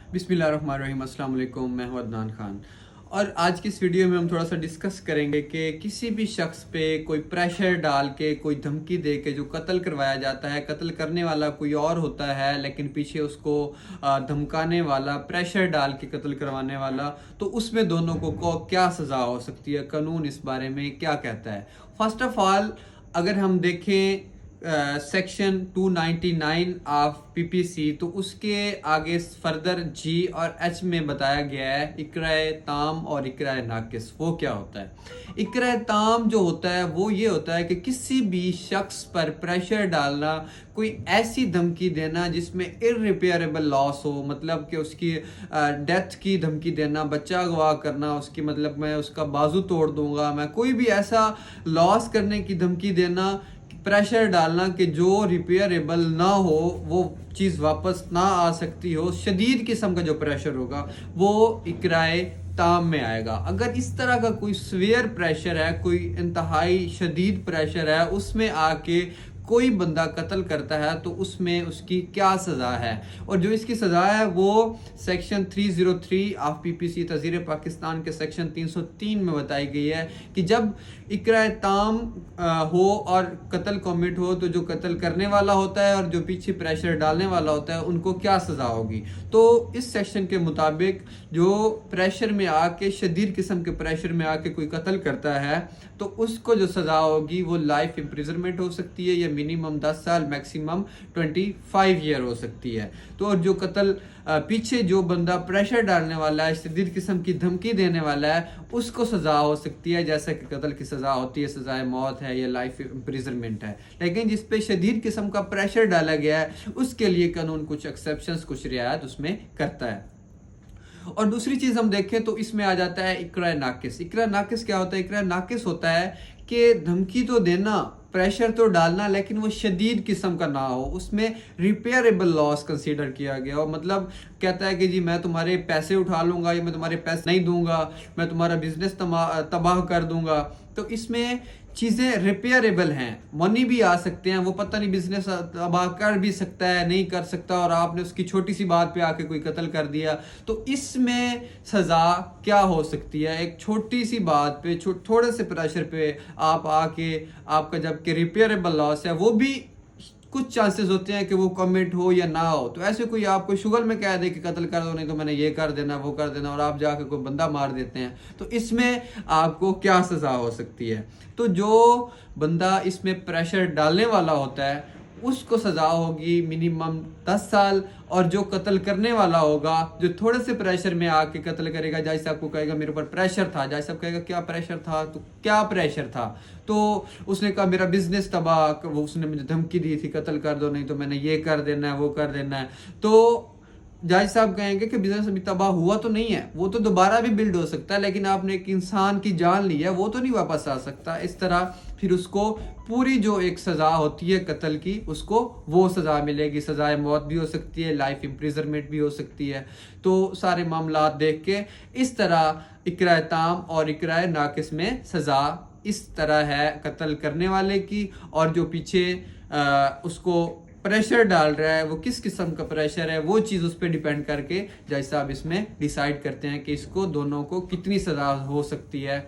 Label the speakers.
Speaker 1: बिस्मिल्लाहिर्रहमानिर्रहीम। अस्सलाम वालेकुम। मैं हूं अदनान खान और आज की इस वीडियो में हम थोड़ा सा डिस्कस करेंगे कि किसी भी शख्स पे कोई प्रेशर डाल के, कोई धमकी दे के जो कत्ल करवाया जाता है, कत्ल करने वाला कोई और होता है लेकिन पीछे उसको धमकाने वाला, प्रेशर डाल के कत्ल करवाने वाला, तो उसमें दोनों को क्या सज़ा हो सकती है, कानून इस बारे में क्या कहता है। फर्स्ट ऑफ ऑल अगर हम देखें सेक्शन 299 ऑफ पीपीसी, तो उसके आगे फर्दर जी और एच में बताया गया है इकराए ताम और इकराए नाकिस। वो क्या होता है? इकराए ताम जो होता है वो ये होता है कि किसी भी शख्स पर प्रेशर डालना, कोई ऐसी धमकी देना जिसमें इररिपेयरेबल लॉस हो, मतलब कि उसकी डेथ की धमकी देना, बच्चा अगवा करना, उसकी मतलब मैं उसका बाजू तोड़ दूंगा, मैं कोई भी ऐसा लॉस करने की धमकी देना, प्रेशर डालना कि जो रिपेयरेबल ना हो, वो चीज़ वापस ना आ सकती हो, शदीद किस्म का जो प्रेशर होगा वो इकराए ताम में आएगा। अगर इस तरह का कोई सवेयर प्रेशर है, कोई इंतहाई शदीद प्रेशर है, उसमें आके कोई बंदा कत्ल करता है तो उसमें उसकी क्या सज़ा है, और जो इसकी सज़ा है वो सेक्शन 303 ऑफ पीपीसी तज़ीर पाकिस्तान के सेक्शन 303 में बताई गई है कि जब इकराए ताम हो और कत्ल कमिट हो, तो जो कत्ल करने वाला होता है और जो पीछे प्रेशर डालने वाला होता है उनको क्या सज़ा होगी। तो इस सेक्शन के मुताबिक जो प्रेशर में आके, शदीद किस्म के प्रेशर में आके कोई कत्ल करता है तो उसको जो सज़ा होगी वो लाइफ इम्प्रिजनमेंट हो सकती है, या मिनिमम 10 साल मैक्सिमम 25 ईयर हो सकती है। तो और जो कत्ल पीछे जो बंदा प्रेशर डालने वाला है, शदीद किस्म की धमकी देने वाला है, उसको सज़ा हो सकती है जैसे कि कत्ल की सज़ा होती है, सज़ाए मौत है या लाइफ इम्प्रिजनमेंट है। लेकिन जिस पे शदीद किस्म का प्रेशर डाला गया है उसके लिए कानून कुछ एक्सेप्शंस, कुछ रियायत उसमें करता है। और दूसरी चीज़ हम देखें तो इसमें आ जाता है इकरा नाकिस। इकरा नाकिस क्या होता है? इकरा नाकिस होता है कि धमकी तो देना, प्रेशर तो डालना, लेकिन वो शदीद किस्म का ना हो, उसमें रिपेयरेबल लॉस कंसीडर किया गया हो। मतलब कहता है कि जी मैं तुम्हारे पैसे उठा लूँगा, या मैं तुम्हारे पैसे नहीं दूंगा, मैं तुम्हारा बिजनेस तबाह कर दूंगा। तो इसमें चीज़ें रिपेयरेबल हैं, मनी भी आ सकते हैं, वो पता नहीं बिजनेस तबाह कर भी सकता है, नहीं कर सकता, और आपने उसकी छोटी सी बात पे आके कोई कत्ल कर दिया, तो इसमें सज़ा क्या हो सकती है? एक छोटी सी बात पे, थोड़े से प्रेशर पे आप आके, आपका जबकि रिपेयरेबल लॉस है, वो भी कुछ चांसेस होते हैं कि वो कमिट हो या ना हो। तो ऐसे कोई आपको शुगर में कह दे कि कत्ल कर दो, नहीं तो मैंने ये कर देना, वो कर देना, और आप जाके कोई बंदा मार देते हैं, तो इसमें आपको क्या सज़ा हो सकती है? तो जो बंदा इसमें प्रेशर डालने वाला होता है उसको सज़ा होगी मिनिमम 10 साल, और जो कत्ल करने वाला होगा, जो थोड़े से प्रेशर में आके कत्ल करेगा, जज साहब को कहेगा मेरे ऊपर प्रेशर था, जज साहब कहेगा क्या प्रेशर था? तो क्या प्रेशर था? तो उसने कहा मेरा बिजनेस तबाह, वो उसने मुझे धमकी दी थी कत्ल कर दो, नहीं तो मैंने ये कर देना है, वो कर देना है। तो जज साहब कहेंगे कि बिजनेस अभी तबाह हुआ तो नहीं है, वो तो दोबारा भी बिल्ड हो सकता है, लेकिन आपने एक इंसान की जान ली है, वो तो नहीं वापस आ सकता। इस तरह फिर उसको पूरी जो एक सज़ा होती है कत्ल की, उसको वो सज़ा मिलेगी। सज़ाए मौत भी हो सकती है, लाइफ इम्प्रिजनमेंट भी हो सकती है। तो सारे मामलात देख के इस तरह इकराए ताम और इकराए नाकिस में सज़ा इस तरह है कत्ल करने वाले की, और जो पीछे उसको प्रेशर डाल रहा है वो किस किस्म का प्रेशर है, वो चीज़ उस पर डिपेंड करके जज साहब इसमें डिसाइड करते हैं कि इसको दोनों को कितनी सज़ा हो सकती है।